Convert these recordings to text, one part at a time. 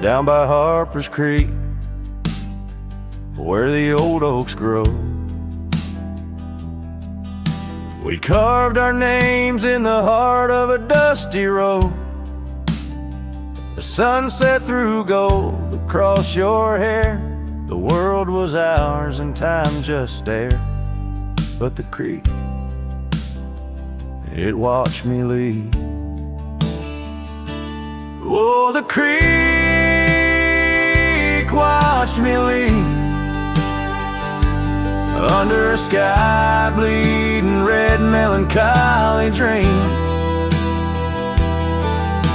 down by Harper's Creek, where the old oaks grow. We carved our names in the heart of a dusty road. The sunset threw gold across your hair. The world was ours and time just stared. But the creek, it watched me leave. Oh, the creek watched me leave, under a sky bleeding red melancholy dream,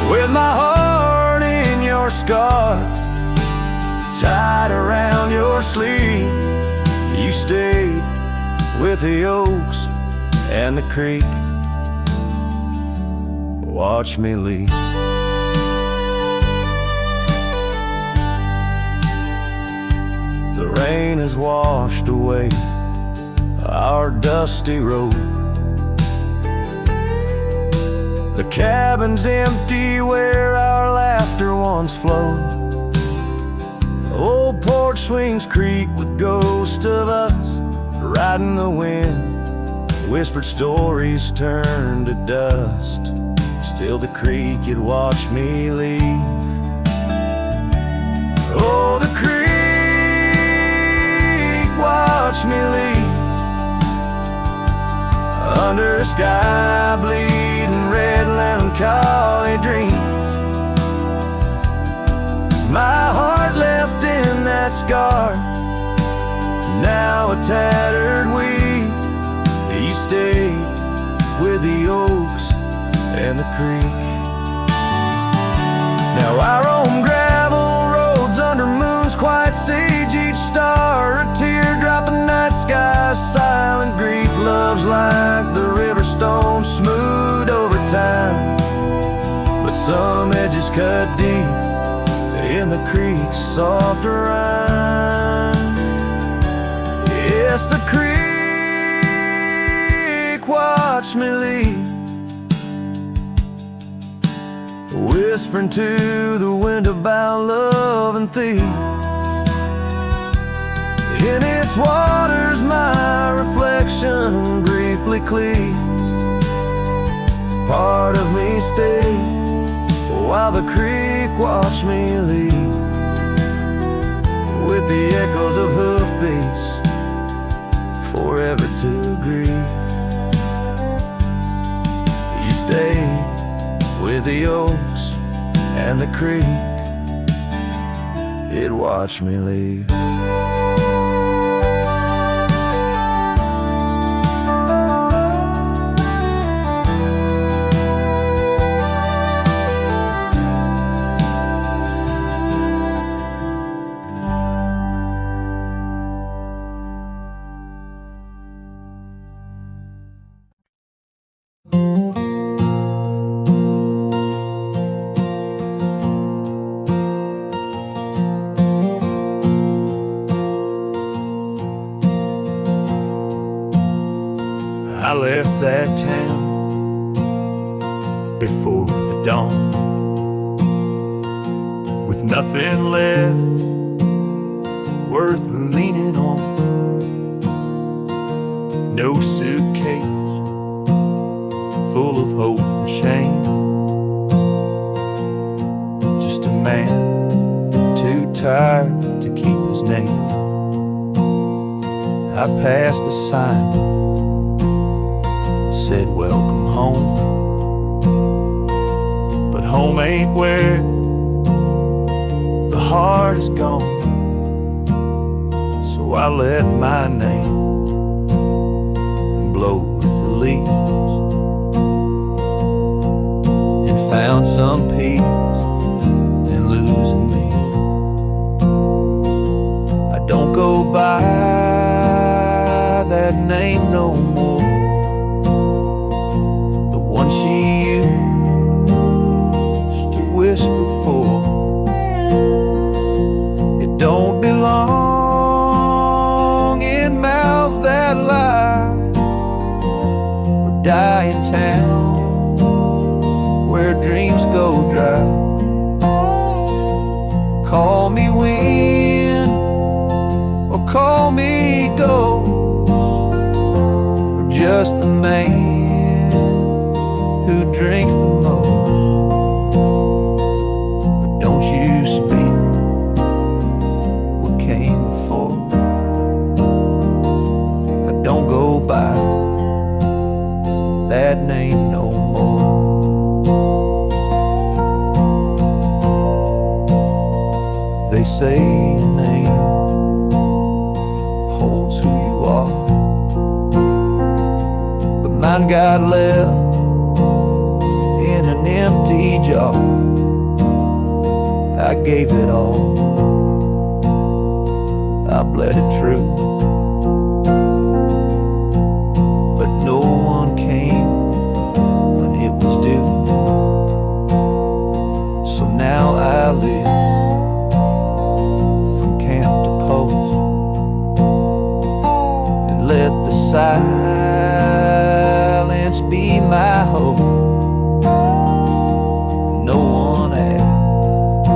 with my heart in your scarf tied around your sleeve. You stayed with the oaks and the creek. Watch me leave. The rain has washed away our dusty road. The cabin's empty where our laughter once flowed. The old porch swings creak with ghosts of us riding the wind. Whispered stories turn to dust. Still the creek, it watched me leave. Oh, the creek watched me leave, under a sky bleeding red melancholy dreams. My heart left in that scar, now a tattered weed. You stayed with the oaks and the creek. Now I roam gravel roads under moons quite siege. Each star a teardrop, the night sky silent grief. Love's like the river stone, smooth over time, but some edges cut deep in the creek's soft rhyme. Yes, the creek watched me leave, whispering to the wind about love and thieves. In its waters my reflection briefly cleaves. Part of me stayed while the creek watched me leave, with the echoes of hoofbeats forever to grieve. You stayed with the oaks and the creek, it watched me leave. I left that town before the dawn, with nothing left worth leaning on. No suitcase full of hope and shame, just a man too tired to keep his name. I passed the sign, said welcome home, but home ain't where the heart is gone. So I let my name blow with the leaves, and found some peace in losing me. I don't go by that name no more, she used to whisper for. It don't belong in mouth call me ghost, or just the man who drinks the most. But don't you speak what came before. I don't go by that name no more. They say your name holds who you are, but mine got left in an empty jar. I gave it all, I bled it true, but no one came when it was due. So now I live from camp to post, and let the silence be my hope. No one asks,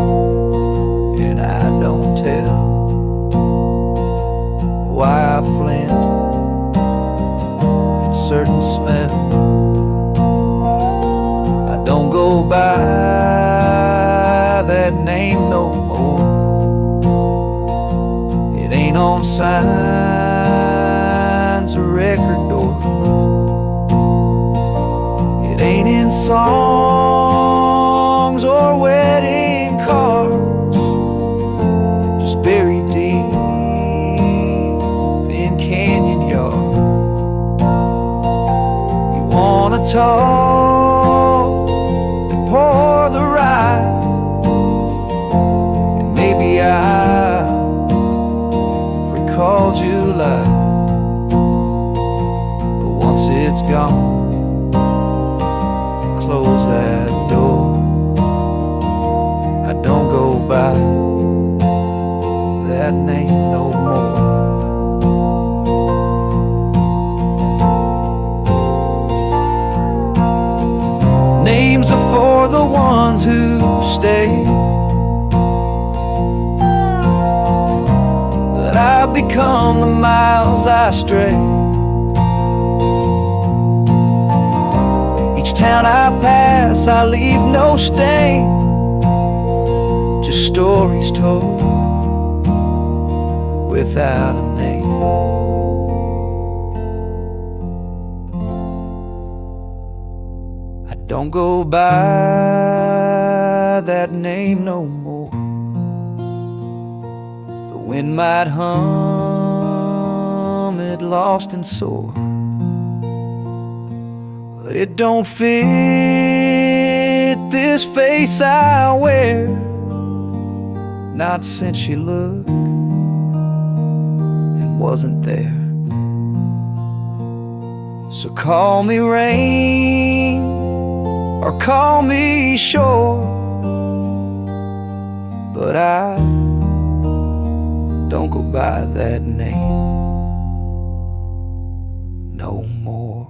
and I don't tell why I flint at certain smells. I don't go by that name no more. It ain't on signs or record doors. It ain't in songs or wedding cards, just buried deep in canyon yards. You wanna talk and pour the rye, and maybe I recall July, but once it's gone, close that door. I don't go by that name no more. Names are for the ones who stay, that I've become the miles I stray. Each town I pass, I leave no stain, just stories told without a name. I don't go by that name no more. The wind might hum it lost and sore, but it don't fit this face I wear, not since you looked and wasn't there. So call me rain or call me shore, but I don't go by that name no more.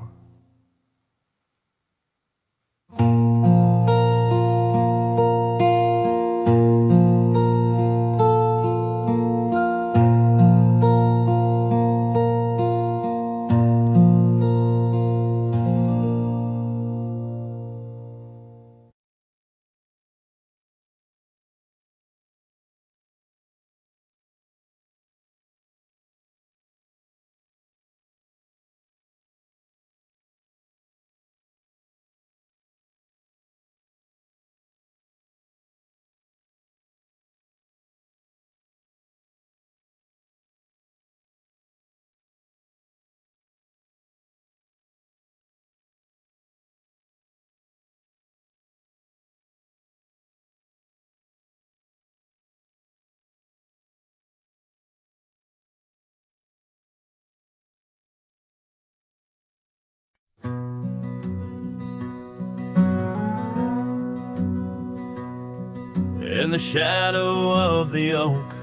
In the shadow of the oak,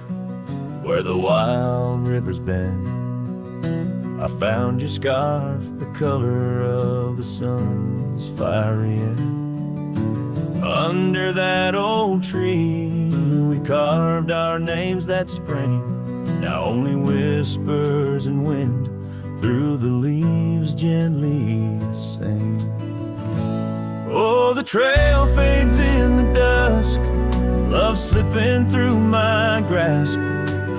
where the wild rivers bend, I found your scarf, the color of the sun's fiery end. Under that old tree, we carved our names that spring, now only whispers and wind through the leaves gently sing. Oh, the trail fades in the dusk, love slipping through my grasp.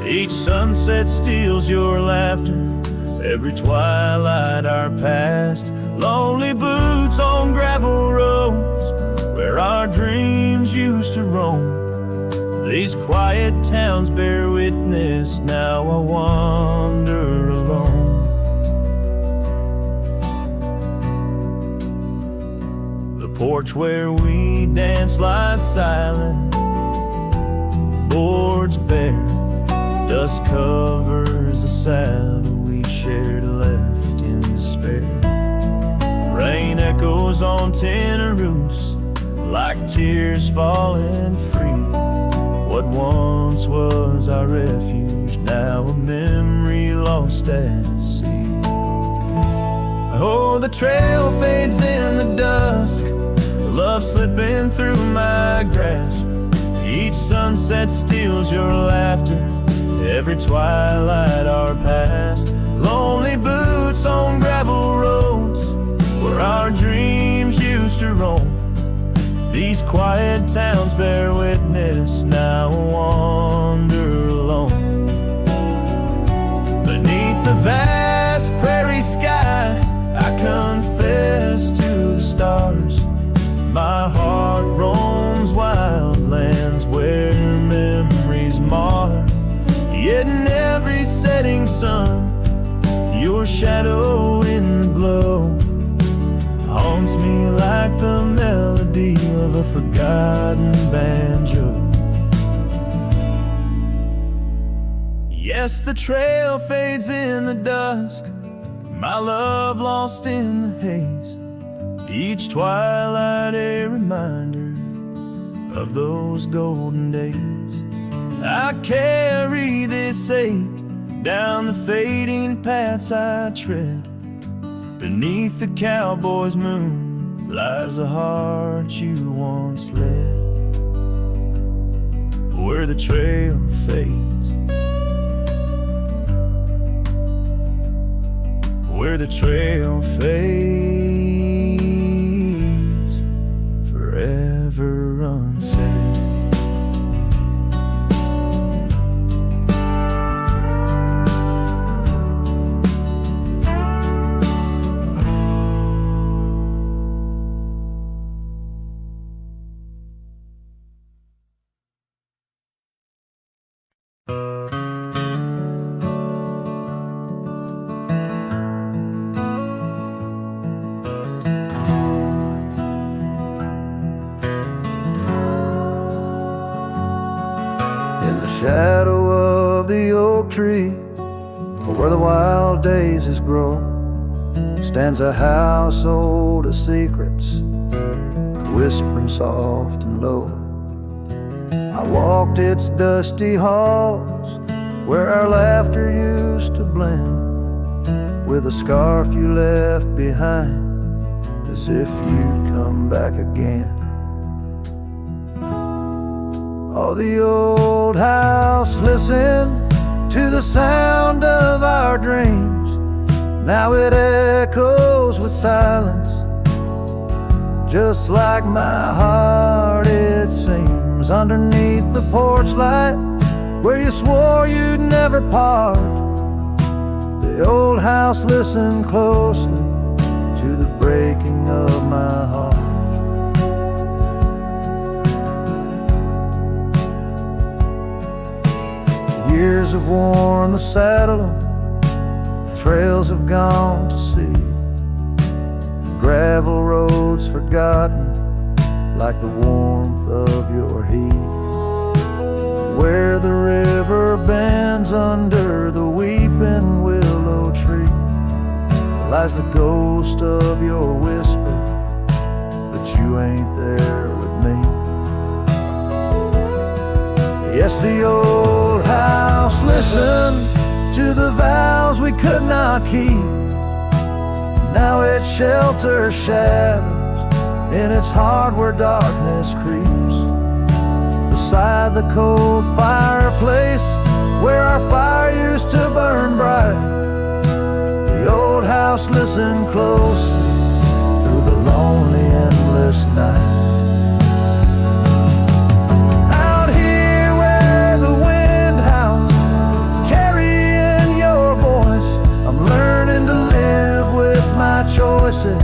Each sunset steals your laughter, every twilight our past. Lonely boots on gravel roads where our dreams used to roam. These quiet towns bear witness, now I wander alone. The porch where we dance lies silent, boards bare, dust covers the saddle we shared, left in despair. Rain echoes on tin roofs like tears falling free. What once was our refuge, now a memory lost at sea. Oh, the trail fades in the dusk, love slipping through my grasp. Each sunset steals your laughter, every twilight our past. Lonely boots on gravel roads where our dreams used to roam. These quiet towns bear witness, now I wander alone. Beneath the vast prairie sky, I confess to the stars. My heart roams wild lands where memories mar. Yet in every setting sun, your shadow in the glow haunts me like the melody of a forgotten banjo. Yes, the trail fades in the dusk, my love lost in the haze. Each twilight a reminder of those golden days. I carry this ache down the fading paths I tread. Beneath the cowboy's moon lies the heart you once led. Where the trail fades, where the trail fades, forever unsaid. Shadow of the oak tree, where the wild daisies grow, stands a house old of secrets, whispering soft and low. I walked its dusty halls, where our laughter used to blend with a scarf you left behind, as if you'd come back again. Oh, the old house listened to the sound of our dreams. Now it echoes with silence, just like my heart it seems. Underneath the porch light, where you swore you'd never part, the old house listened closely to the breaking of my heart. Years have worn the saddle, trails have gone to seed, gravel roads forgotten like the warmth of your heat. Where the river bends under the weeping willow tree lies the ghost of your whisper, but you ain't there with me. Yes, the old house listened to the vows we could not keep. Now it shelters shadows in its heart where darkness creeps. Beside the cold fireplace where our fire listen closely through the lonely, endless night. Out here where the wind howls, carrying your voice, I'm learning to live with my choices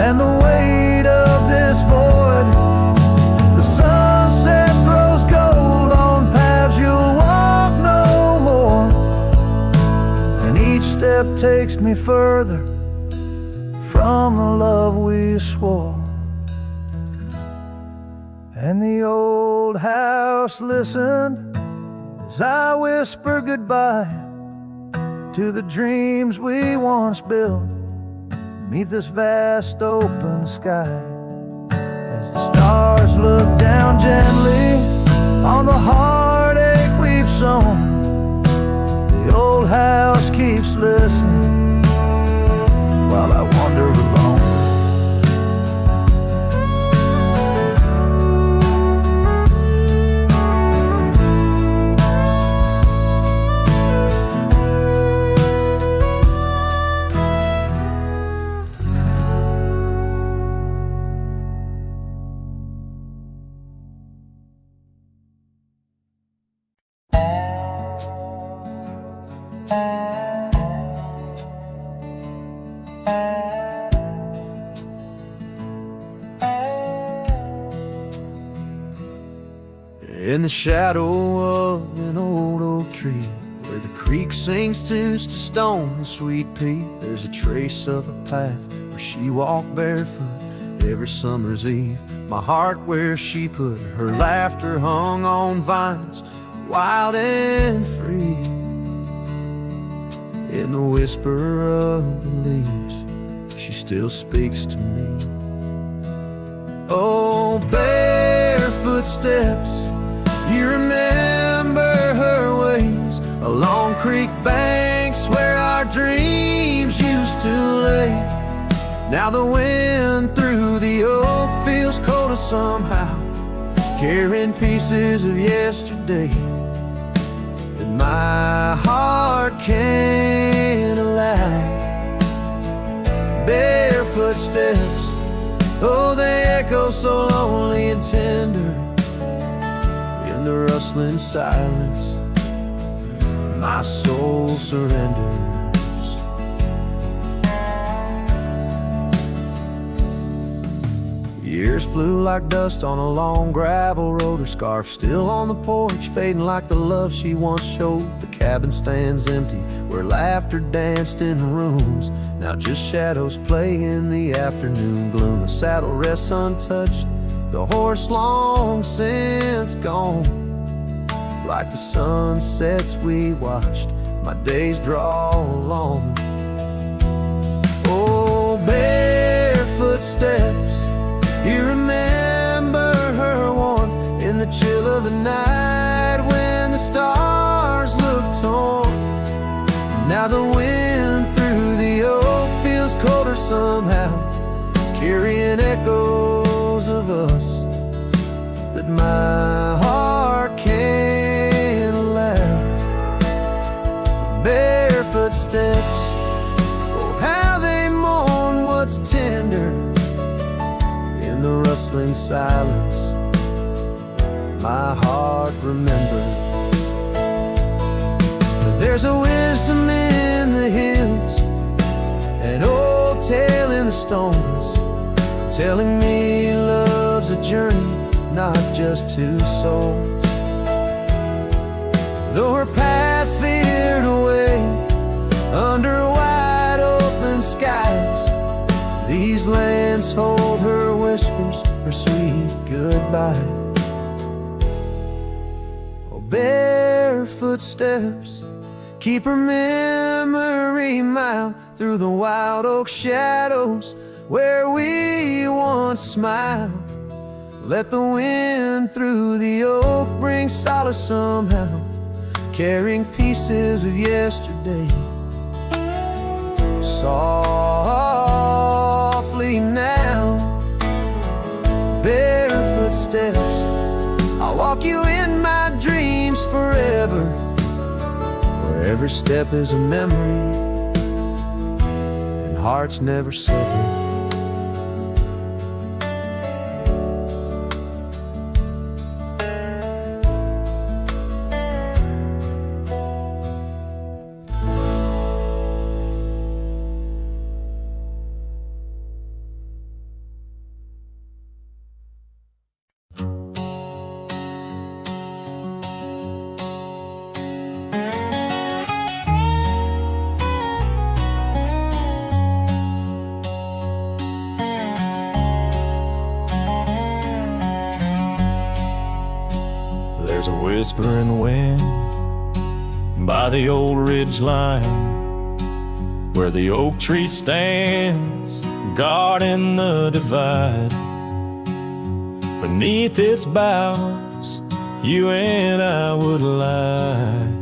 and the weight of this void. The sunset throws gold on paths you'll walk no more, and each step takes me further from the love we swore. And the old house listened as I whisper goodbye to the dreams we once built beneath this vast open sky. As the stars look down gently on the heartache we've sown, the old house keeps listening while I wander alone. In the shadow of an old oak tree, where the creek sings tunes to stone and sweet pea, there's a trace of a path where she walked barefoot every summer's eve. My heart where she put her laughter hung on vines, wild and free. In the whisper of the leaves, she still speaks to me. Oh, barefoot steps, you remember her ways along creek banks where our dreams used to lay. Now the wind through the oak feels colder somehow, carrying pieces of yesterday that my heart can't allow. Barefoot steps, oh, they echo so lonely and tender. In the rustling silence, my soul surrenders. Years flew like dust on a long gravel road, her scarf still on the porch, fading like the love she once showed. The cabin stands empty where laughter danced in the rooms, now just shadows play in the afternoon gloom. The saddle rests untouched, the horse long since gone. Like the sunsets we watched, my days draw long. Oh, barefoot steps, you remember her warmth in the chill of the night when the stars looked torn. Now the wind through the oak feels colder somehow, carrying echoes of us that my heart can't allow. Barefoot steps, oh how they mourn what's tender. In the rustling silence, my heart remembers. There's a wisdom in the hills, an old tale in the stones, telling me love's a journey, not just two souls. Though her path veered away under wide open skies, these lands hold her whispers, her sweet goodbye. Oh, barefoot steps, keep her memory mild through the wild oak shadows where we once smiled. Let the wind through the oak bring solace somehow, carrying pieces of yesterday. Softly now, barefoot steps, I'll walk you in my dreams forever, where every step is a memory and hearts never sever. There's a whispering wind by the old ridge line, where the oak tree stands guarding the divide. Beneath its boughs you and I would lie,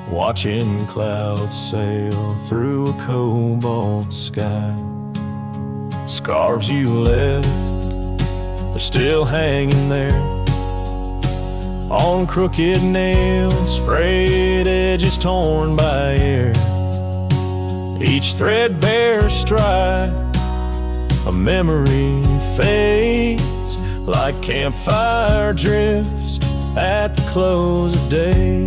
watching clouds sail through a cobalt sky. Scarves you left, they're still hanging there on crooked nails, frayed edges torn by air. Each threadbare stripe, a memory fades like campfire drifts at the close of day.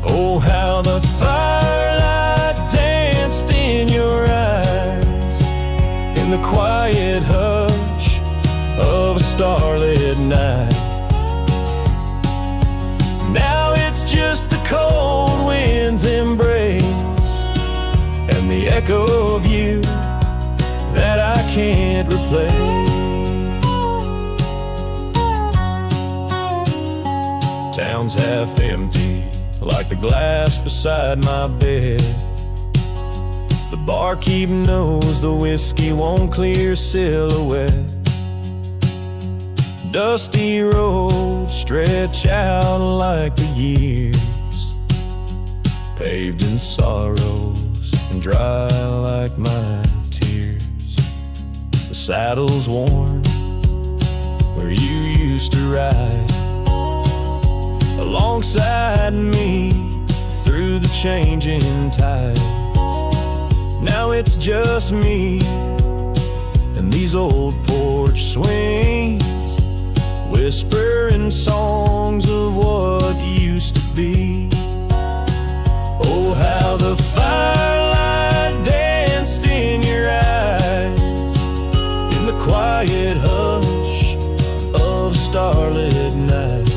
Oh, how the firelight danced in your eyes in the quiet hush of a starlit night. Now it's just the cold wind's embrace and the echo of you that I can't replace. Town's half empty, like the glass beside my bed. The barkeep knows the whiskey won't clear silhouette. Dusty roads stretch out like the years, paved in sorrows and dry like my tears. The saddle's worn where you used to ride alongside me through the changing tides. Now it's just me and these old porch swings, whispering songs of what used to be. Oh, how the firelight danced in your eyes in the quiet hush of a starlit night.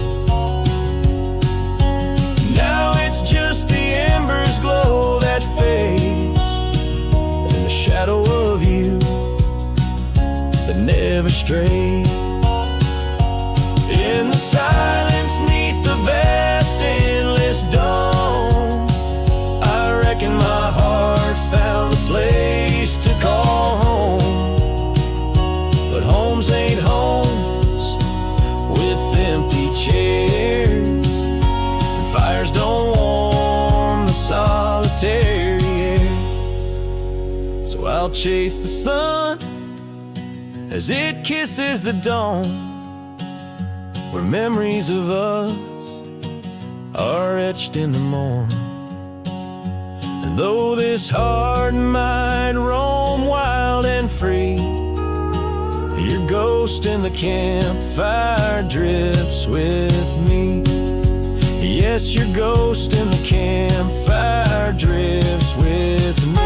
Now it's just the embers glow that fades and the shadow of you that never strays. In the silence neath the vast endless dome, I reckon my heart found a place to call home. But homes ain't homes with empty chairs, and fires don't warm the solitary air. So I'll chase the sun as it kisses the dome, where memories of us are etched in the morn. And though this heart might roam wild and free, your ghost in the campfire drifts with me. Yes, your ghost in the campfire drifts with me.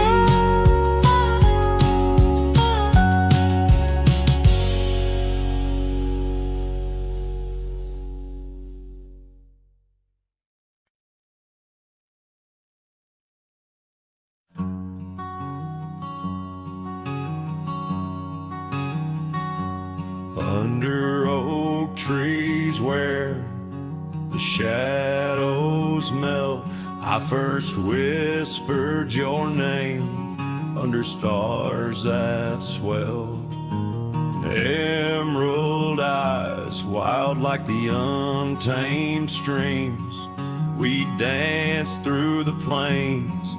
Under oak trees where the shadows melt, I first whispered your name under stars that swelled. Emerald eyes, wild like the untamed streams, we danced through the plains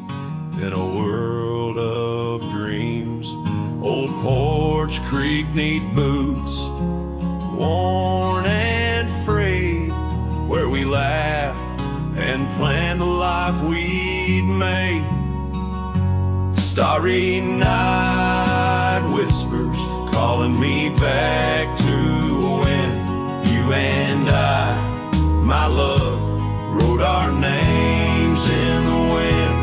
in a world of dreams. Old Porch Creek neath boots, worn and frayed, where we laughed and planned the life we'd made. Starry night whispers calling me back to when you and I, my love, wrote our names in the wind.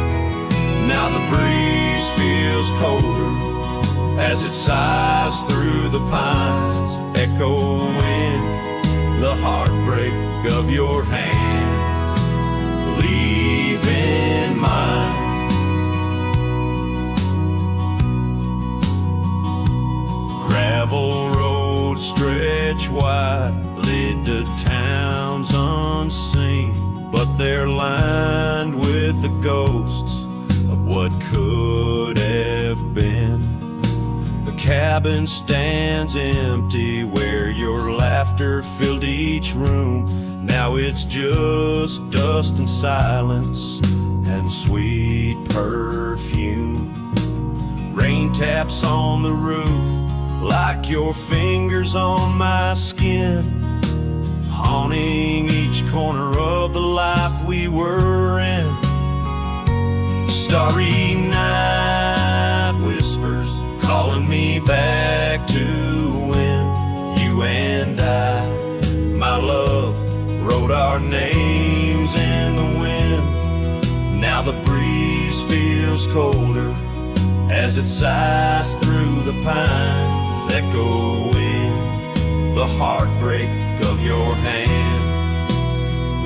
Now the breeze feels colder as it sighs through the pines, echoing the heartbreak of your hand, leaving mine. Gravel roads stretch wide, lead to towns unseen, but they're lined with the ghosts of what could have been. The cabin stands empty where your laughter filled each room. Now it's just dust and silence and sweet perfume. Rain taps on the roof like your fingers on my skin, haunting each corner of the life we were in. Starry night whispers calling me back to when you and I, my love, wrote our names in the wind. Now the breeze feels colder as it sighs through the pines, echoing the heartbreak of your hand,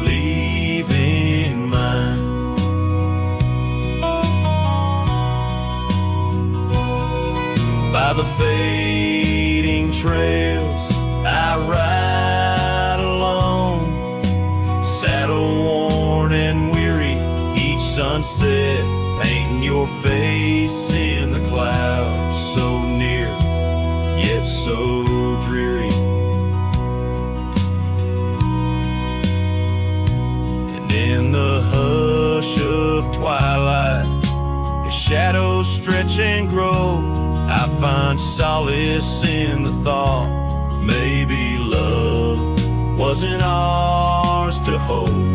leaving mine. By the fading trails I ride alone, saddle worn and weary, each sunset painting your face in the clouds, so near yet so dreary. And in the hush of twilight, as shadows stretch and grow, I find solace in the thought maybe love wasn't ours to hold.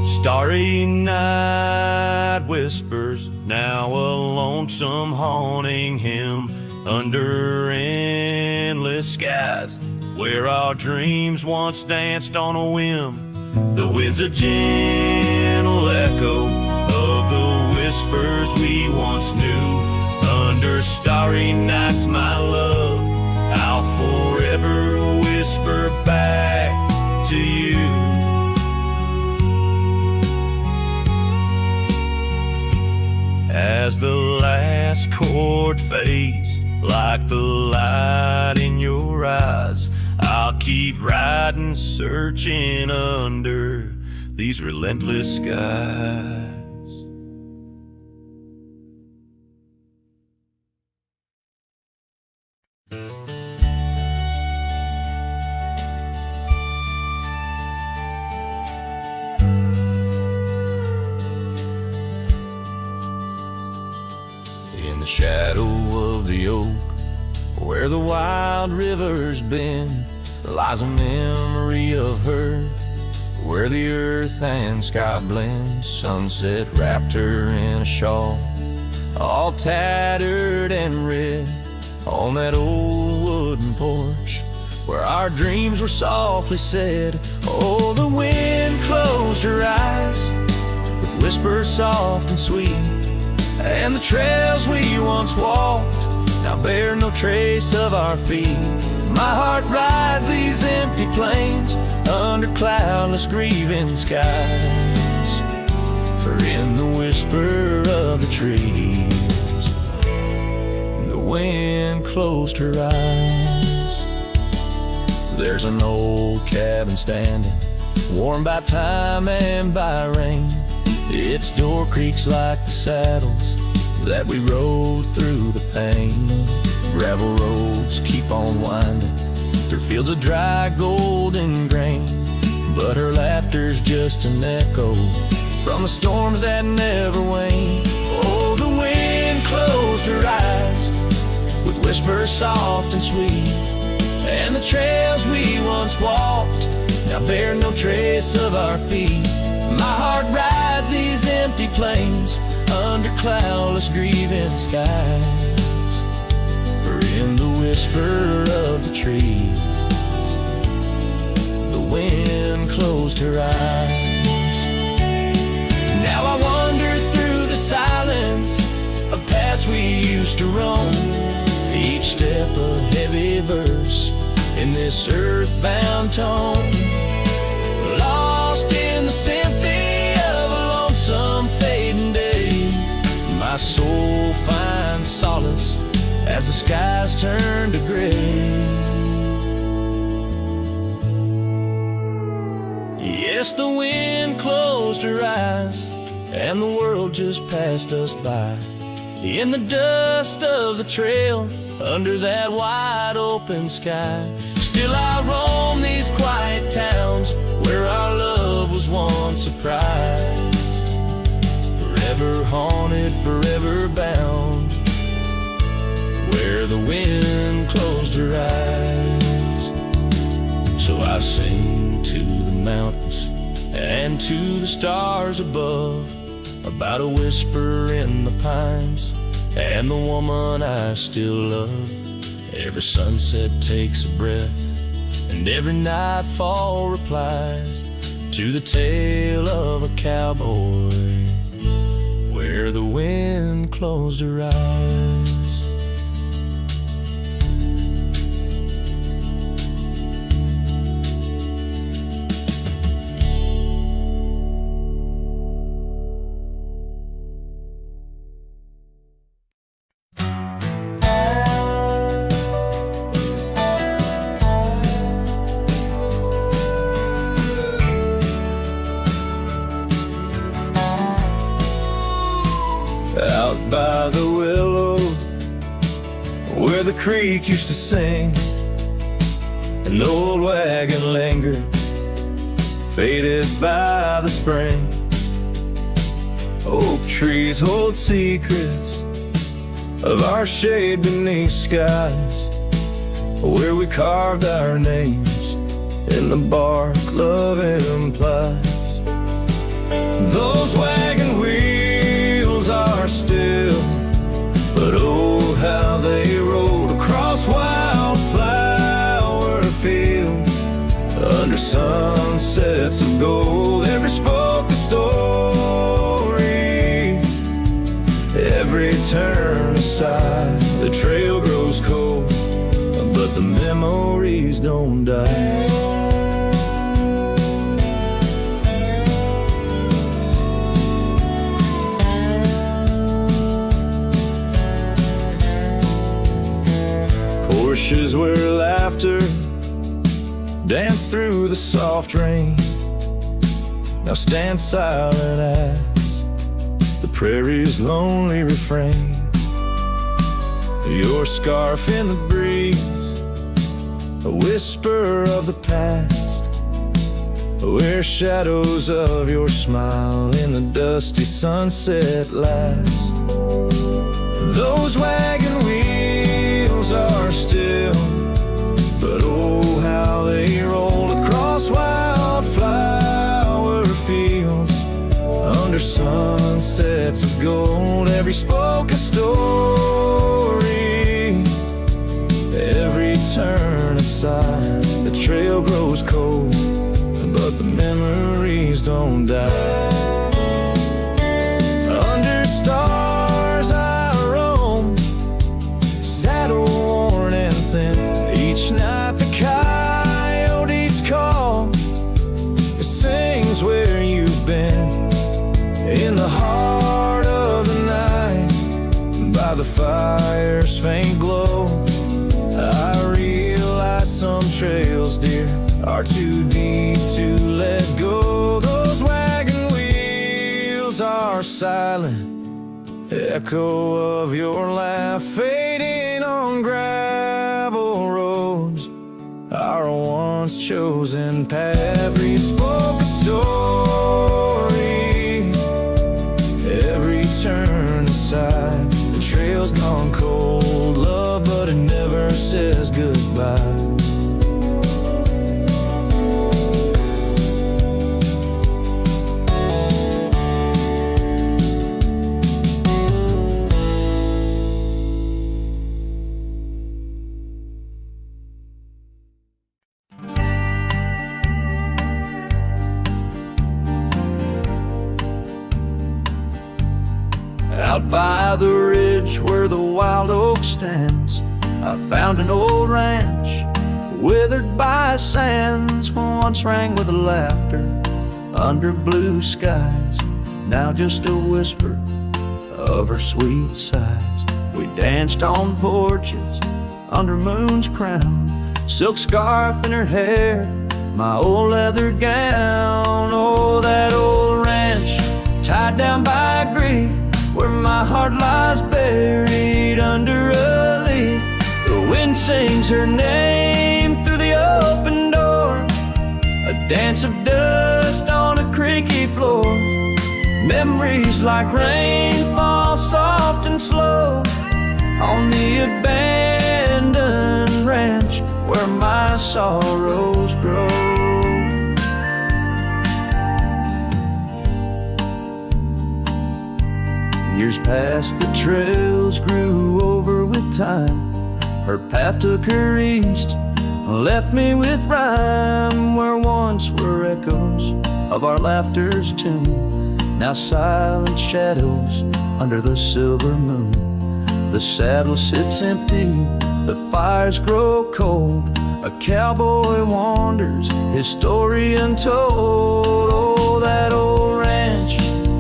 Starry night whispers, now a lonesome haunting him under endless skies, where our dreams once danced on a whim. The wind's a gentle echo of the whispers we once knew. Under starry nights, my love, I'll forever whisper back to you. As the last chord fades, like the light in your eyes, I'll keep riding, searching under these relentless skies. In the shadow of the oak, where the wild river's been, lies a memory of her, where the earth and sky blend. Sunset wrapped her in a shawl, all tattered and red, on that old wooden porch, where our dreams were softly said. Oh, the wind closed her eyes with whispers soft and sweet, and the trails we once walked now bear no trace of our feet. My heart rides these empty plains under cloudless grieving skies, for in the whisper of the trees, the wind closed her eyes. There's an old cabin standing, warmed by time and by rain. Its door creaks like the saddles that we rode through the pain. Gravel roads keep on winding through fields of dry golden grain, but her laughter's just an echo from the storms that never wane. Oh, the wind closed her eyes with whispers soft and sweet, and the trails we once walked now bear no trace of our feet. My heart rides these empty plains, under cloudless grieving skies. For in the whisper of the trees, the wind closed her eyes. Now I wander through the silence of paths we used to roam, each step a heavy verse in this earthbound tone, lost in the symphony of a lonesome fading day. My soul finds solace as the skies turn to gray. Yes, the wind closed her eyes, and the world just passed us by. In the dust of the trail, under that wide open sky, still I roam these quiet towns where our love was once surprised. Forever haunted, forever bound, where the wind closed her eyes. So I sing to the mountains and to the stars above, about a whisper in the pines and the woman I still love. Every sunset takes a breath, and every nightfall replies to the tale of a cowboy, where the wind closed her eyes. Out by the willow, where the creek used to sing, an old wagon lingered, faded by the spring. Oak trees hold secrets of our shade beneath skies, where we carved our names in the bark love implies. Those wagon wheels are still, but oh how they rolled across wildflower fields, under sunsets of gold. Every spoke a story, every turn aside, the trail grows cold, but the memories don't die. Porches where laughter danced through the soft rain now stand silent as the prairie's lonely refrain. Your scarf in the breeze, a whisper of the past, where shadows of your smile in the dusty sunset last. Those wagon wheels are still, but oh how they rolled across wildflower fields, under sunsets of gold. Every spoke a story, every turn aside, the trail grows cold, but the memories don't die. Under stars I roam, saddle worn and thin. Each night the coyotes call, it sings where you've been. In the heart of the night, by the fire's faint glow, I realize some trails, dear, are too deep to let go. Those wagon wheels are silent, echo of your laugh fading on gravel roads, our once chosen path. We spoke a story, every turn aside, the trail's gone cold, love, but it never says goodbye. Out by the ridge where the wild oak stands, I found an old ranch, withered by sands. Once rang with laughter under blue skies, now just a whisper of her sweet sighs. We danced on porches under moon's crown, silk scarf in her hair, my old leather gown. Oh, that old ranch, tied down by grief, where my heart lies buried under a leaf. The wind sings her name through the open door, a dance of dust on a creaky floor. Memories like rain fall soft and slow on the abandoned ranch where my sorrows grow. Years passed, the trails grew over with time. Her path took her east, left me with rhyme. Where once were echoes of our laughter's tune, now silent shadows under the silver moon. The saddle sits empty, the fires grow cold. A cowboy wanders, his story untold. Oh, that old ranch,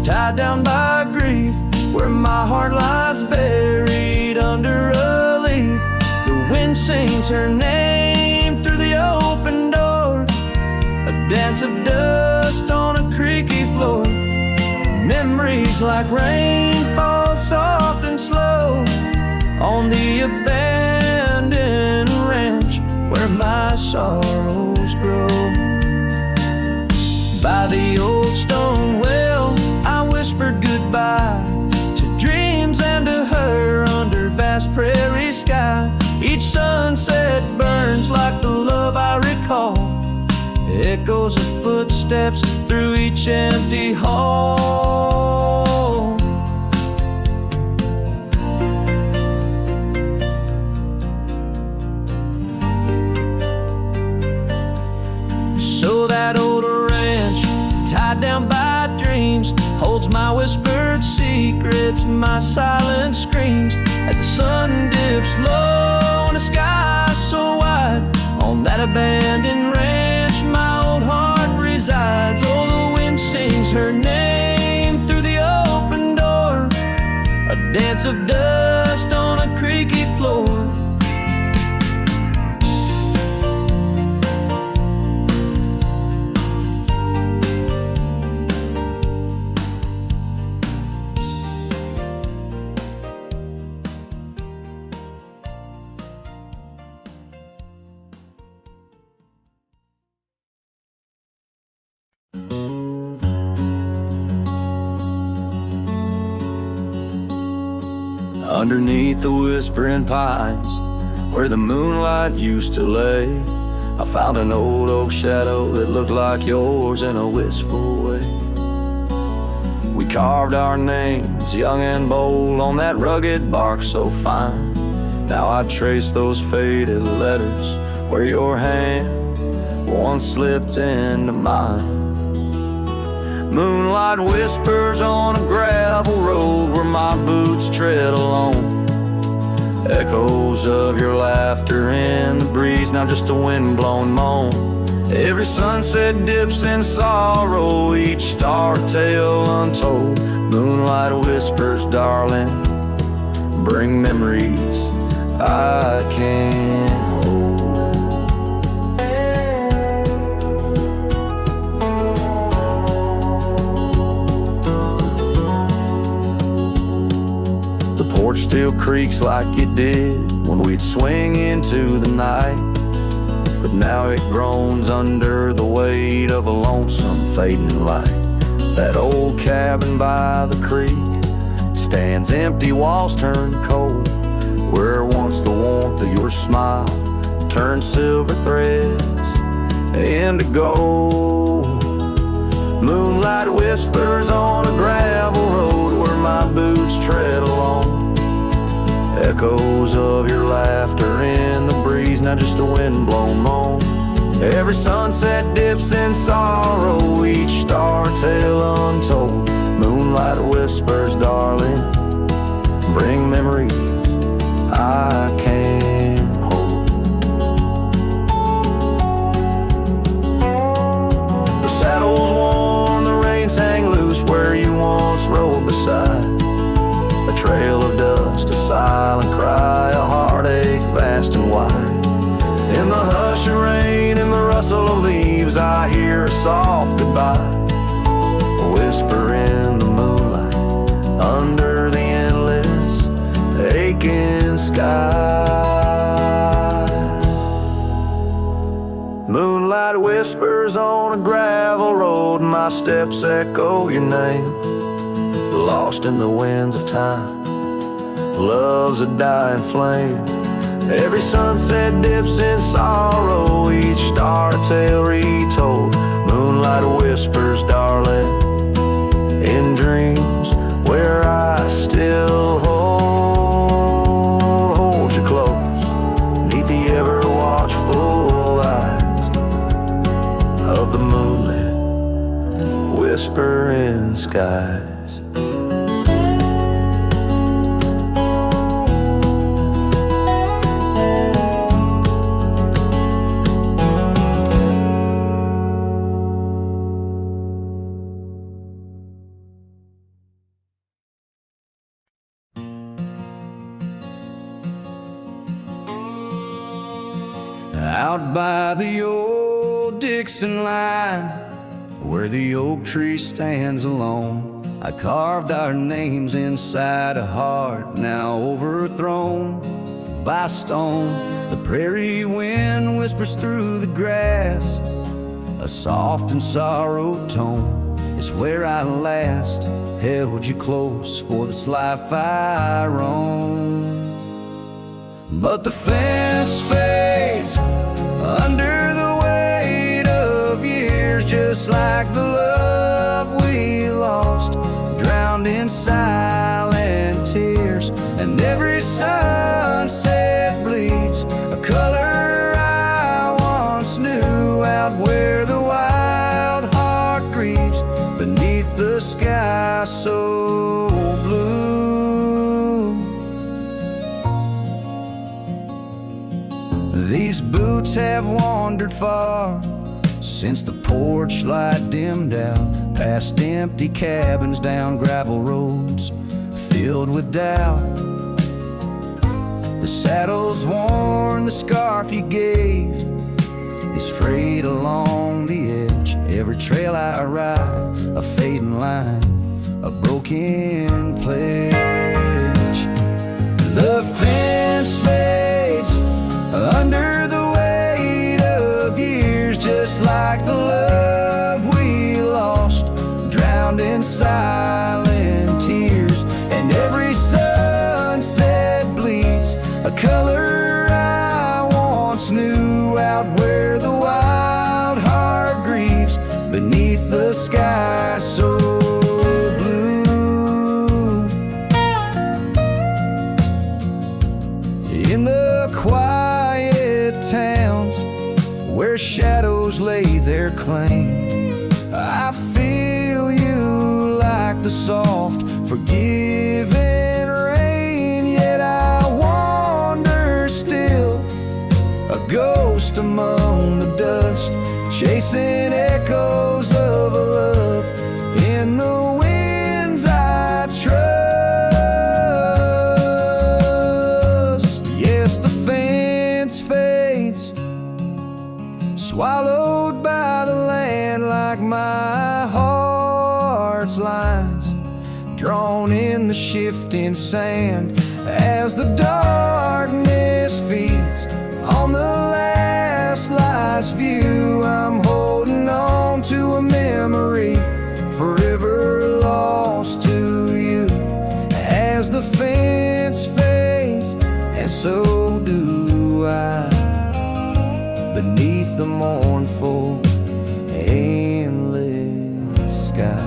tied down by grief, where my heart lies buried under a leaf. The wind sings her name through the open door, a dance of dust on a creaky floor. Memories like rain fall soft and slow on the abandoned ranch where my sorrows grow. By the old stone well, I whispered goodbye to dreams and to her under vast prairie sky. Each sunset burns like the love I recall, echoes of footsteps through each empty hall. So that old ranch, tied down by dreams, holds my whispered secrets, my silent screams. As the sun dips low in a sky so wide, on that abandoned ranch my old heart resides. Oh, the wind sings her name through the open door, a dance of dust on a creaky floor. Underneath the whispering pines, where the moonlight used to lay, I found an old oak shadow that looked like yours in a wistful way. We carved our names, young and bold, on that rugged bark so fine. Now I trace those faded letters where your hand once slipped into mine. Moonlight whispers on a gravel road where my boots tread alone. Echoes of your laughter in the breeze, now just a wind-blown moan. Every sunset dips in sorrow, each star tale untold. Moonlight whispers, darling, bring memories I can't hold. The porch still creaks like it did when we'd swing into the night, but now it groans under the weight of a lonesome fading light. That old cabin by the creek stands empty, walls turn cold, where once the warmth of your smile turned silver threads into gold. Moonlight whispers on a gravel road where my boots tread along. Echoes of your laughter in the breeze, now just a wind-blown moan. Every sunset dips in sorrow, each star tale untold. Moonlight whispers, darling, I can't hold. The saddle's worn, the reins hang loose where you once rode beside. A trail of dust, a silent cry, a heartache vast and wide. In the hush of rain, in the rustle of leaves, I hear a soft goodbye, a whisper in the moonlight, under the endless aching sky. Moonlight whispers on a gravel road, my steps echo your name. Lost in the winds of time, love's a dying flame. Every sunset dips in sorrow, each star a tale retold. Moonlight whispers, darling, in dreams where I still hold you close, neath the ever watchful eyes of the moonlit whispering skies. Out by the old Dixon line, where the oak tree stands alone, I carved our names inside a heart now overthrown by stone. The prairie wind whispers through the grass, a soft and sorrowed tone. It's where I last held you close for this life I roam. But the fence fades under the weight of years, just like the love we lost, drowned in silent tears. And every sunset bleeds a color I once knew, out where the wild heart grieves beneath the sky so blue. These boots have wandered far since the porch light dimmed out, past empty cabins, down gravel roads filled with doubt. The saddle's worn, the scarf you gave is frayed along the edge. Every trail I ride, a fading line, a broken pledge. The fence fades under the weight of years, just like the love we lost, drowned in silent tears. And every sunset bleeds a color I once knew, out where the wild heart grieves beneath the sky so blue. In the quiet towns where shadows lay their claim, I feel you like the soft, forgiving rain. Yet I wander still, a ghost among the dust, chasing echoes of a love in the winds I trust. Yes, the fence fades, swallowed by the land, like my heart's lines, drawn in the shifting sand. As the darkness feeds on the last light's view, I'm holding on to a memory forever lost to you. As the fence fades, and so do I, beneath the mournful endless sky.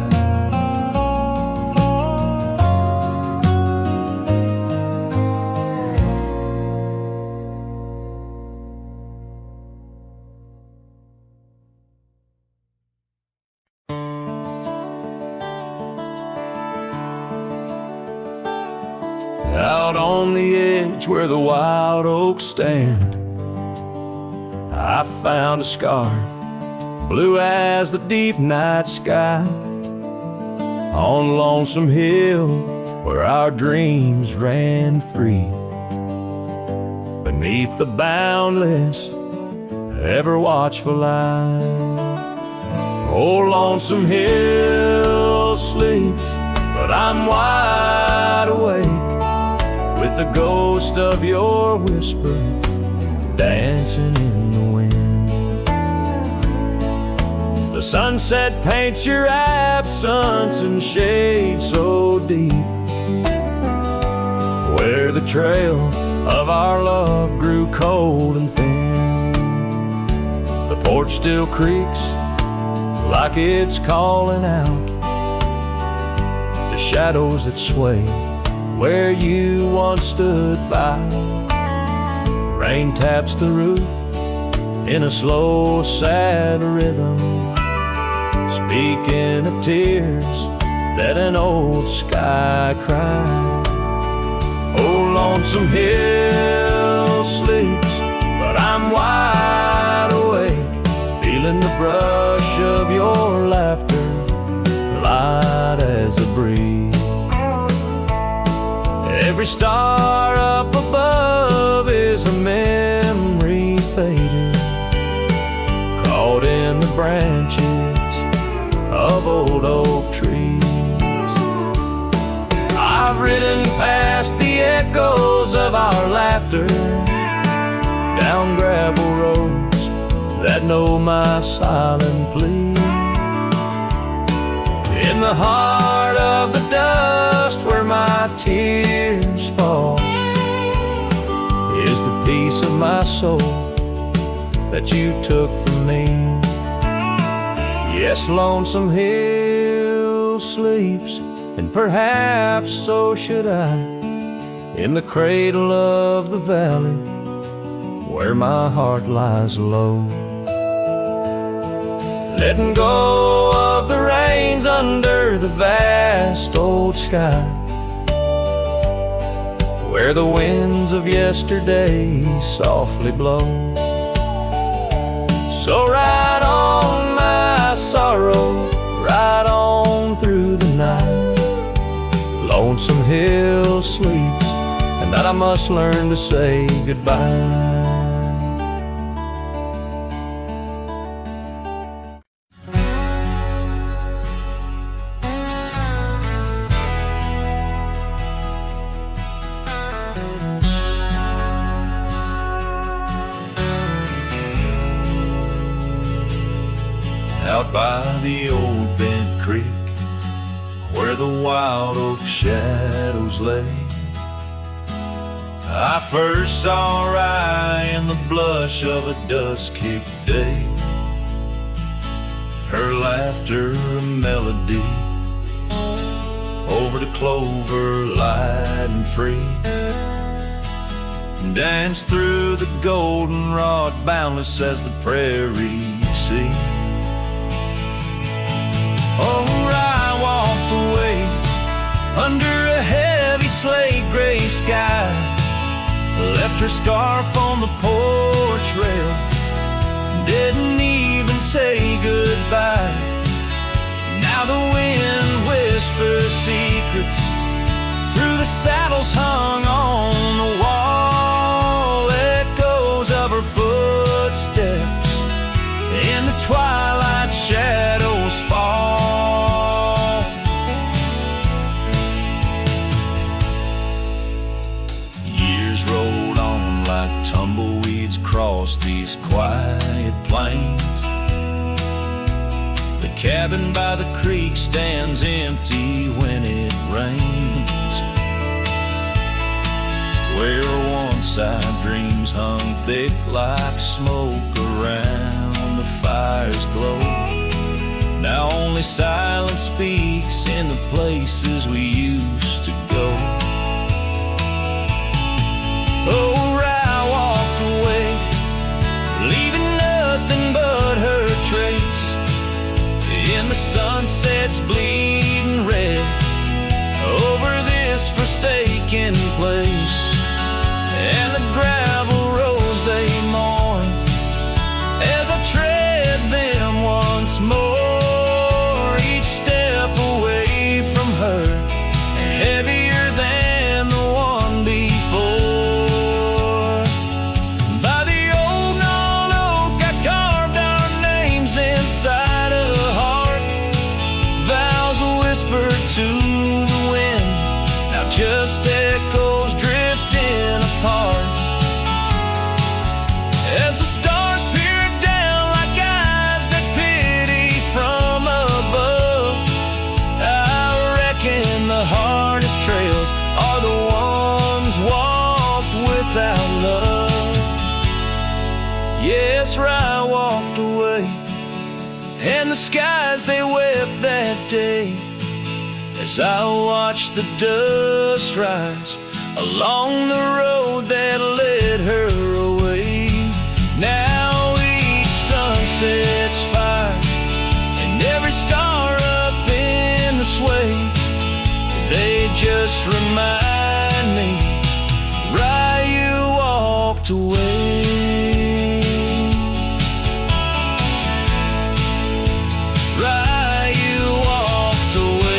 Out on the edge where the wild oaks stand, I found a scarf, blue as the deep night sky, on Lonesome Hill where our dreams ran free, beneath the boundless, ever watchful eye. Oh, Lonesome Hill sleeps, but I'm wide awake, with the ghost of your whisper dancing in the wind. The sunset paints your absence in shade so deep, where the trail of our love grew cold and thin. The porch still creaks like it's calling out the shadows that sway where you once stood by. Rain taps the roof in a slow, sad rhythm, speaking of tears that an old sky cried. Oh, Lonesome Hill sleeps, but I'm wide awake, feeling the brush of your laughter, light as a breeze. Every star up above is a memory fading, caught in the branches of old oak trees. I've ridden past the echoes of our laughter, down gravel roads that know my silent plea. In the heart of the dust where my tears fall is the piece of my soul that you took from me. Yes, Lonesome Hill sleeps, and perhaps so should I, in the cradle of the valley where my heart lies low, letting go of the reins under the vast old sky, where the winds of yesterday softly blow. So ride on, my sorrow, ride on through the night. Lonesome Hill sleeps, and that I must learn to say goodbye. Out by the old bent creek, where the wild oak shadows lay, I first saw Rye in the blush of a dust-kicked day. Her laughter a melody over the clover, light and free, danced through the goldenrod, boundless as the prairie sea. Oh, I walked away under a heavy slate gray sky, left her scarf on the porch rail, didn't even say goodbye. Now the wind whispers secrets through the saddles hung on the wall, echoes of her footsteps in the twilight shadows fall. Years rolled on like tumbleweeds across these quiet plains. The cabin by the creek stands empty when it rains, where once our dreams hung thick like smoke around the fire's glow. Now only silence speaks in the places we used to go. Oh, I walked away, leaving nothing but her trace in the sunset's bleeding red over this forsaken place. other ones walked without love. Yes, I walked away, and the skies they wept that day as I watched the dust rise along the road that led her away. Now each sunset's fire, and every star up in the sway, they just remind me, right, you walked away. Right, you walked away.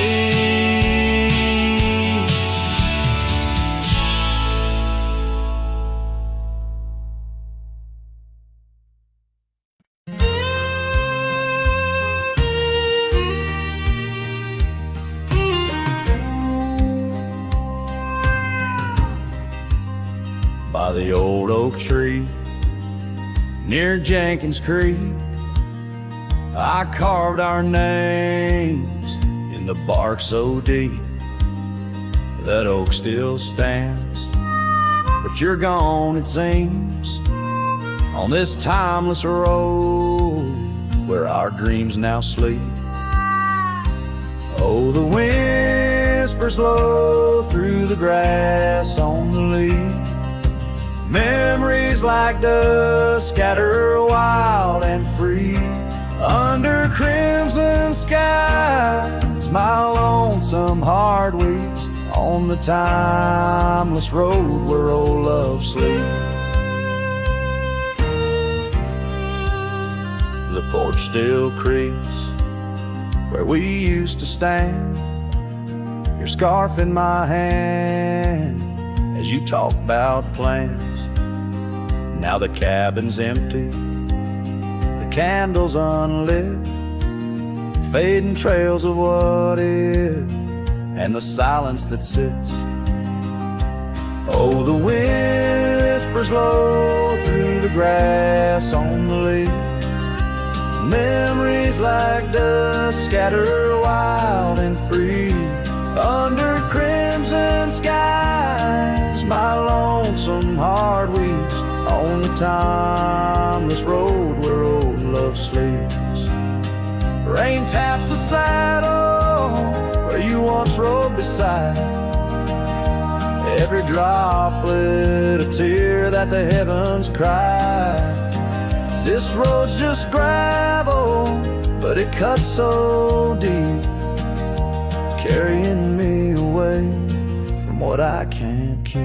By the old oak tree near Jenkins Creek, I carved our names in the bark so deep. That oak still stands, but you're gone, it seems, on this timeless road where our dreams now sleep. Oh, the whispers low through the grass on the leaf. Memories like dust scatter wild and free under crimson skies. My lonesome heart weeps on the timeless road where old love sleeps. The porch still creaks where we used to stand, your scarf in my hand as you talk about plans. Now the cabin's empty, the candles unlit, fading trails of what is, and the silence that sits. Oh, the whispers low through the grass on the leaf. Memories like dust scatter wild and free under crimson skies. My lonesome heart weeps on the timeless road where old love sleeps. Rain taps the saddle where you once rode beside, every droplet a tear that the heavens cried. This road's just gravel, but it cuts so deep, carrying me away from what I can't keep.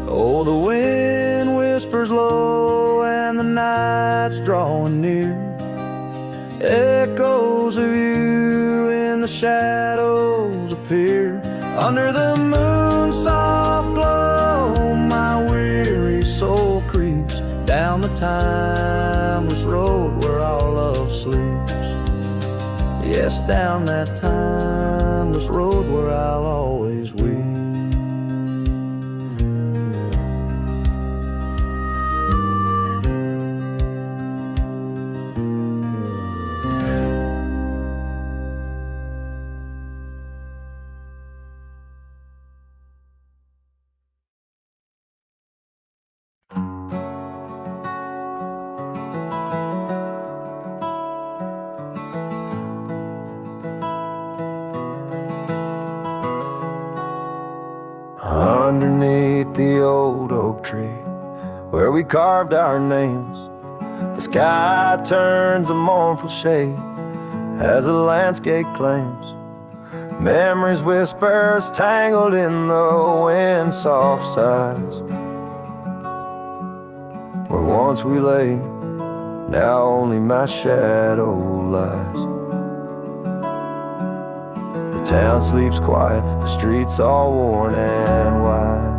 Oh, the wind whispers low and the night's drawing near. Echoes of you in the shadows appear under the moon's soft glow. My weary soul creeps down the timeless road where our love sleeps. Yes, down that timeless road where I'll always weep. Underneath the old oak tree where we carved our names, the sky turns a mournful shade as the landscape claims. Memories whispers tangled in the wind's soft sighs. Where once we lay, now only my shadow lies. The town sleeps quiet, the streets all worn and wise.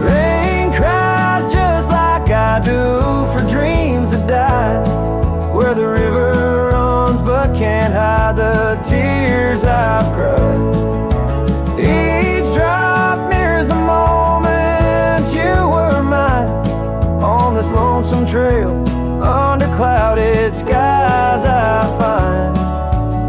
Rain cries just like I do for dreams that died, where the river runs but can't hide the tears I've cried. Each drop mirrors the moment you were mine, on this lonesome trail under clouded skies I find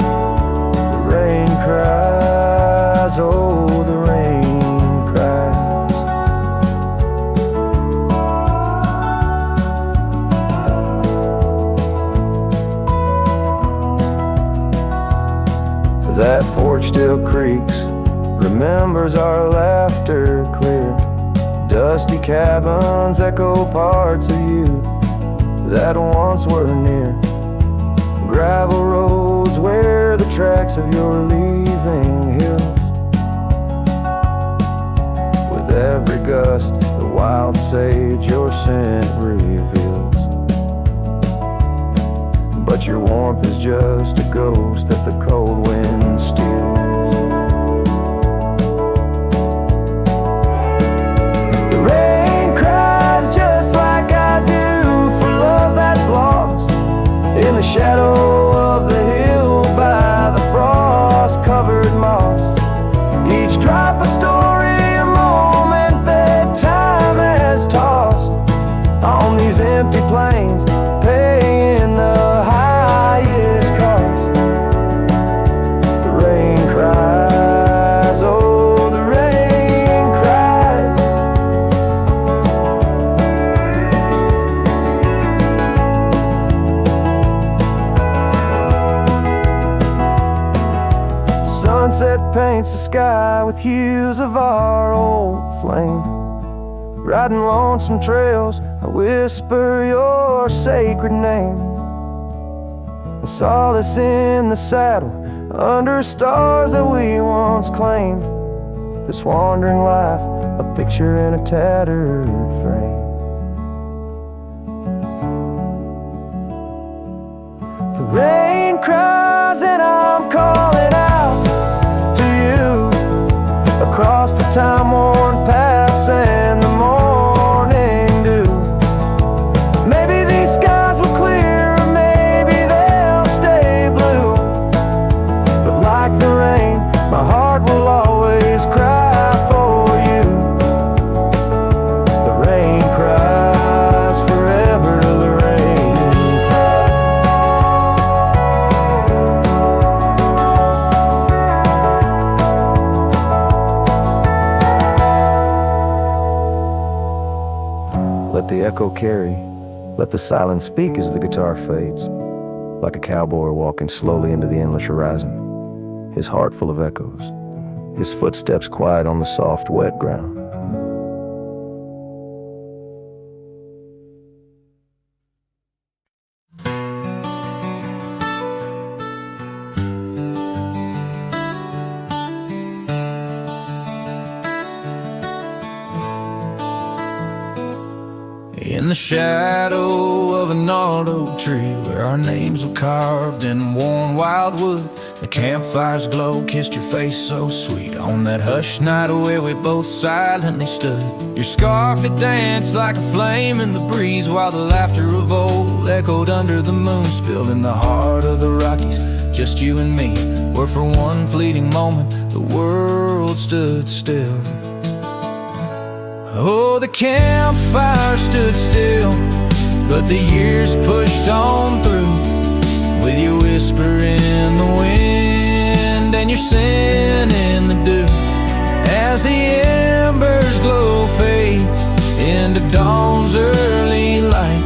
That porch still creaks, remembers our laughter clear. Dusty cabins echo parts of you that once were near. Gravel roads where the tracks of your leaving hills. With every gust, the wild sage your scent reveals. But your warmth is just a ghost that the cold wind steals. The rain cries just like I do for love that's lost in the shadow of the hill by the frost-covered moss. Each drop a story, a moment that time has tossed on these empty plains, paying the highest cost. The rain cries, oh, the rain cries. Sunset paints the sky with hues of our old flame. Riding lonesome trails, I whisper your sacred name. A solace in the saddle, under stars that we once claimed. This wandering life, a picture in a tattered frame. The rain cries and I'm calling out to you across the time-worn paths and the morning dew. Maybe these skies will clear, or maybe they'll stay blue. But like the rain, my heart will always cry for you. The rain cries forever, the rain cries. Let the echo carry, let the silence speak as the guitar fades, like a cowboy walking slowly into the endless horizon, his heart full of echoes, his footsteps quiet on the soft, wet ground. In the shadow of a gnarled oak tree, where our names were carved in worn wildwood, the campfire's glow kissed your face so sweet. On that hushed night where we both silently stood, your scarf it danced like a flame in the breeze, while the laughter of old echoed under the moon. Spilled in the heart of the Rockies, just you and me, where for one fleeting moment the world stood still. Oh, the campfire stood still, but the years pushed on through, with your whisper in the wind and your sin in the dew. As the embers glow fades into dawn's early light,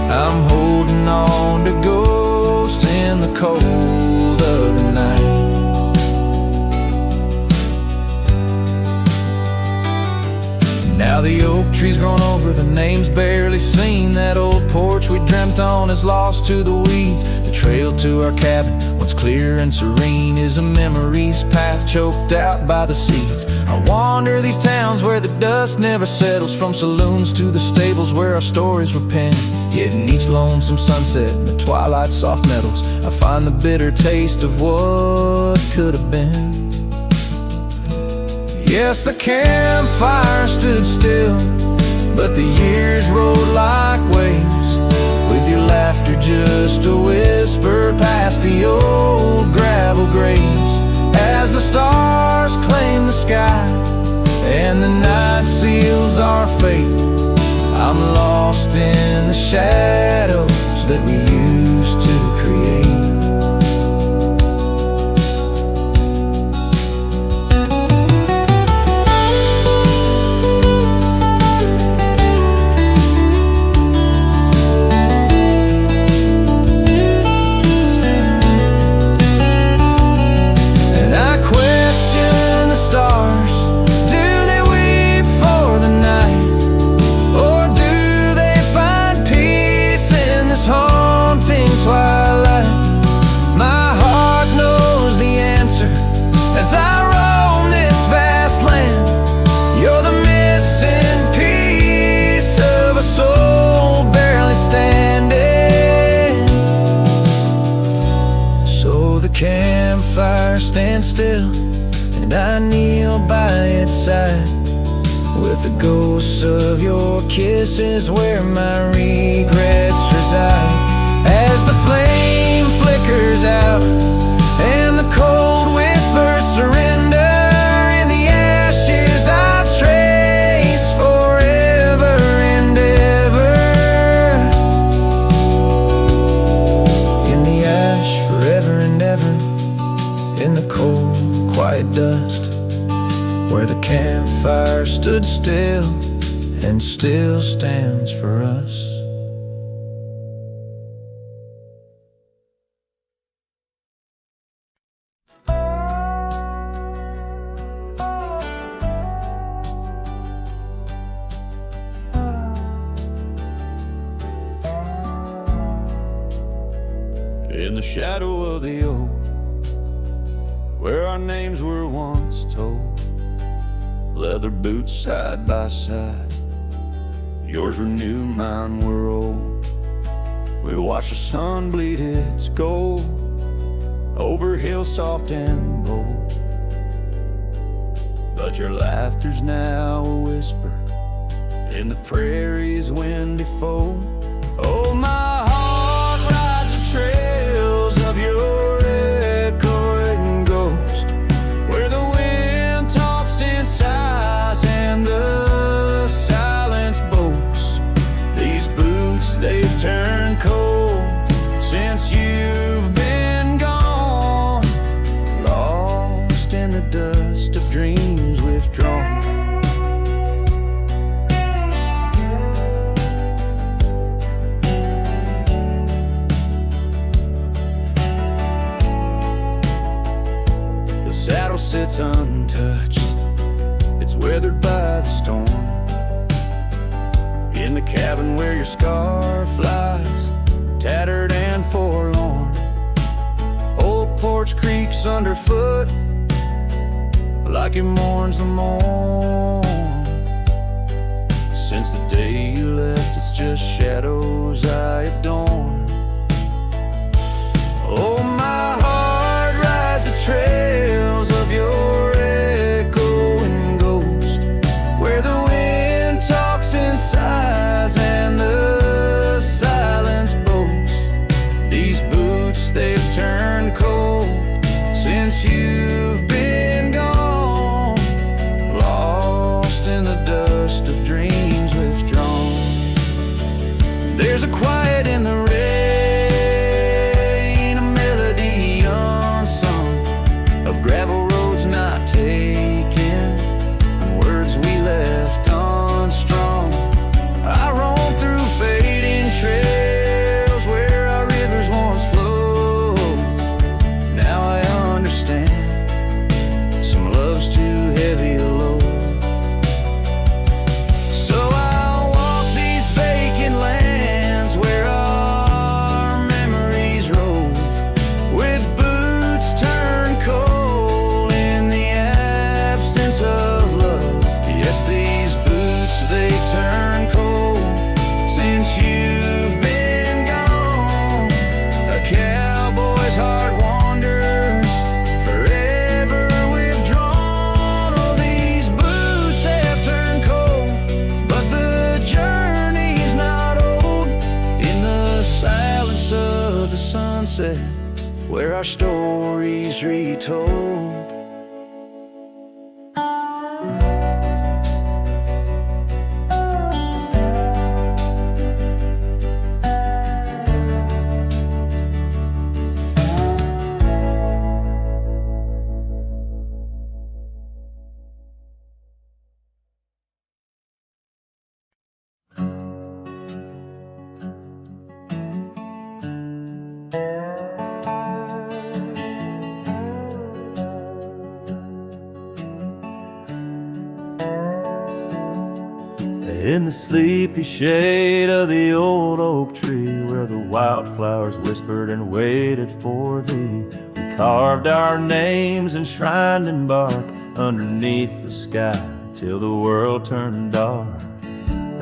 I'm holding on to ghosts in the cold of the night. Now the oak tree's grown over, the name's barely seen. That old porch we dreamt on is lost to the weeds. The trail to our cabin, once clear and serene, is a memory's path choked out by the seeds. I wander these towns where the dust never settles, from saloons to the stables where our stories were penned. Yet in each lonesome sunset, in the twilight's soft metals, I find the bitter taste of what could have been. Yes, the campfire stood still, but the years rolled like waves, with your laughter just a whisper past the old gravel graves. As the stars claim the sky and the night seals our fate, I'm lost in the shadows that we used to create. still, and I kneel by its side. With the ghosts of your kisses where my regrets reside. As the flame flickers out and the cold whispers surrender, in the ashes I trace forever and ever. In the ash forever and ever. In the cold, quiet dust where the campfire stood still and still stands for us. In the shadow of the oak, where our names were once told, leather boots side by side, yours were new, mine were old. We watched the sun bleed its gold over hills soft and bold, but your laughter's now a whisper in the prairie's windy fold. Oh, my heart rides the trails of your echoing ghost, where the wind talks in sighs and the silence boasts. These boots, they've turned cold since you've been gone, lost in the dust of dreams withdrawn. Saddle sits untouched, it's weathered by the storm. In the cabin where your scarf lies, tattered and forlorn, old porch creaks underfoot like it mourns the morn. Since the day you left, it's just shadows I adorn. Oh, my heart rides the trails of your echoing ghost, where the wind talks in sighs and the silence boasts. These boots, they've turned cold since you've been gone, lost in the dust of dreams withdrawn. There's a quiet in the rain, a melody unsung, of gravel roads not taken, and words we left unstrung. I roam through fading trails where our rivers once flowed. Now I understand, some love's too heavy a load. So I'll walk these vacant lands where our memories rove, with boots turned cold in the absence of love. Yes, these boots, they've turned cold since you've been gone. A cowboy's heart wanders, forever withdrawn. Oh, these boots have turned cold, but the journey's not old. In the silence of the sunset, where our stories retold. In the sleepy shade of the old oak tree, where the wildflowers whispered and waited for thee, we carved our names enshrined in bark underneath the sky till the world turned dark.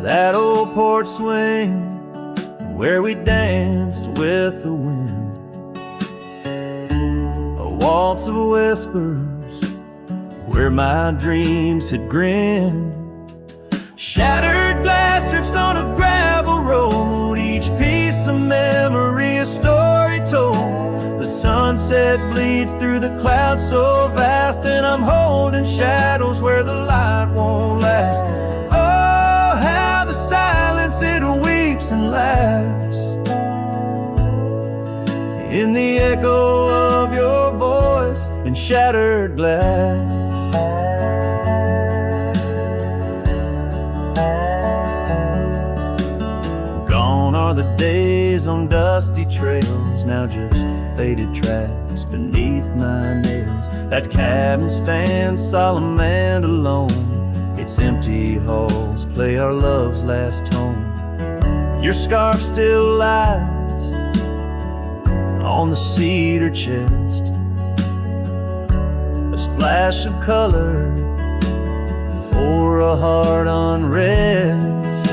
That old porch swing where we danced with the wind, waltz of whispers where my dreams had grinned. Shattered glass drifts on a gravel road, each piece of memory a story told. The sunset bleeds through the clouds so vast, and I'm holding shadows where the light won't last. Oh, how the silence it weeps and laughs in the echo of your voice and shattered glass. Gone are the days on dusty trails, now just faded tracks beneath my nails. That cabin stands solemn and alone, its empty halls play our love's last tone. Your scarf still lies on the cedar chest, a splash of color for a heart unrest.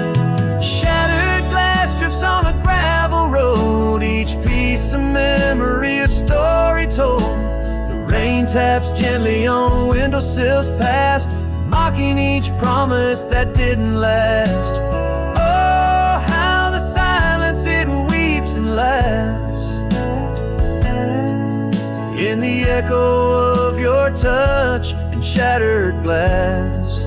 Shattered glass drifts on a gravel road, each piece of memory a story told. The rain taps gently on windowsills past, mocking each promise that didn't last. Oh, how the silence it weeps and laughs in the echo of your touch and shattered glass.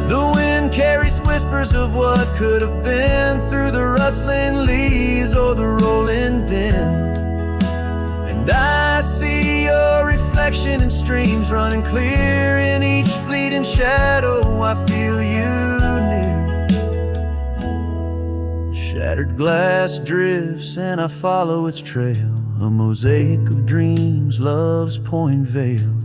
The wind carries whispers of what could have been through the rustling leaves or the rolling din. And I see your reflection in streams running clear in each fleeting shadow. I feel you near. Shattered glass drifts and I follow its trail, a mosaic of dreams, love's point veil.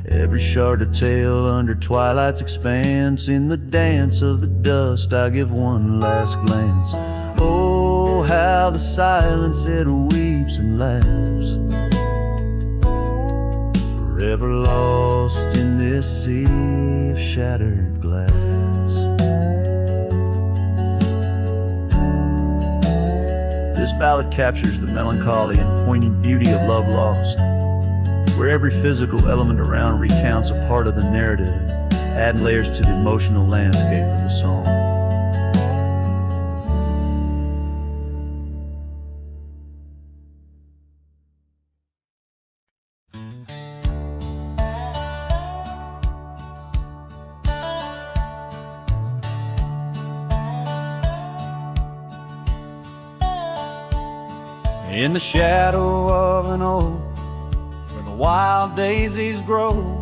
Every shard a tale under twilight's expanse. In the dance of the dust I give one last glance. Oh, how the silence it weeps and laughs, forever lost in this sea of shattered glass. This ballad captures the melancholy and poignant beauty of love lost, where every physical element around recounts a part of the narrative, adding layers to the emotional landscape of the song. In the shadow of an oak where the wild daisies grow,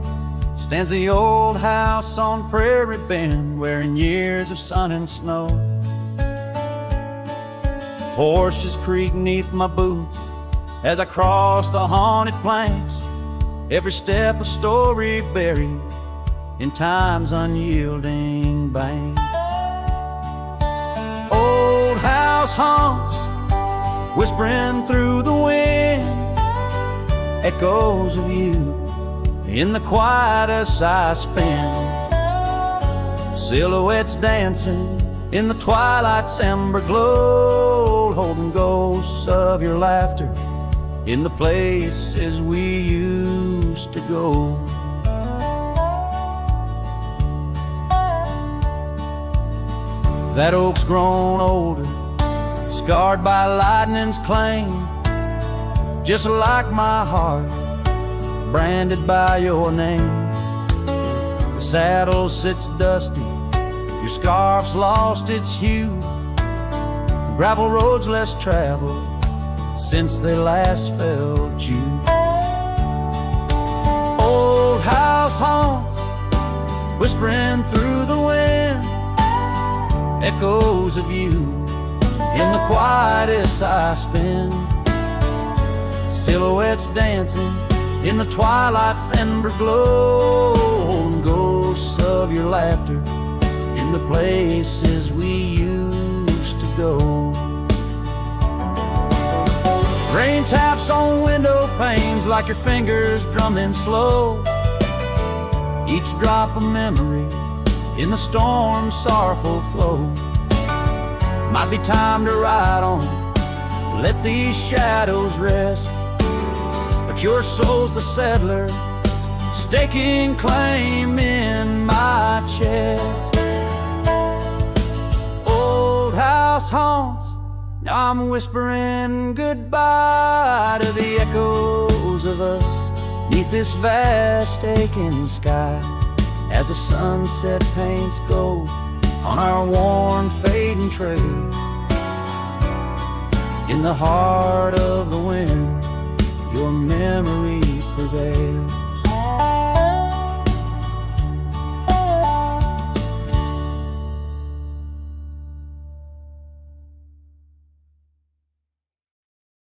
stands the old house on Prairie Bend, wearing years of sun and snow. Horses creak neath my boots as I cross the haunted planks, every step a story buried in time's unyielding banks. Old house haunts, whispering through the wind, echoes of you in the quiet as I spin. Silhouettes dancing in the twilight's ember glow, holding ghosts of your laughter in the places we used to go. That oak's grown older, scarred by lightning's claim, just like my heart, branded by your name. The saddle sits dusty, your scarf's lost its hue, gravel roads less traveled since they last felt you. Old house haunts, whispering through the wind, echoes of you in the quietest I spend. Silhouettes dancing in the twilight's ember glow, and ghosts of your laughter in the places we used to go. Rain taps on window panes like your fingers drumming slow, each drop a memory in the storm's sorrowful flow. Might be time to ride on, let these shadows rest. But your soul's the settler, staking claim in my chest. Old house haunts, now I'm whispering goodbye to the echoes of us 'neath this vast aching sky, as the sunset paints gold on our worn fading trails. In the heart of the wind, your memory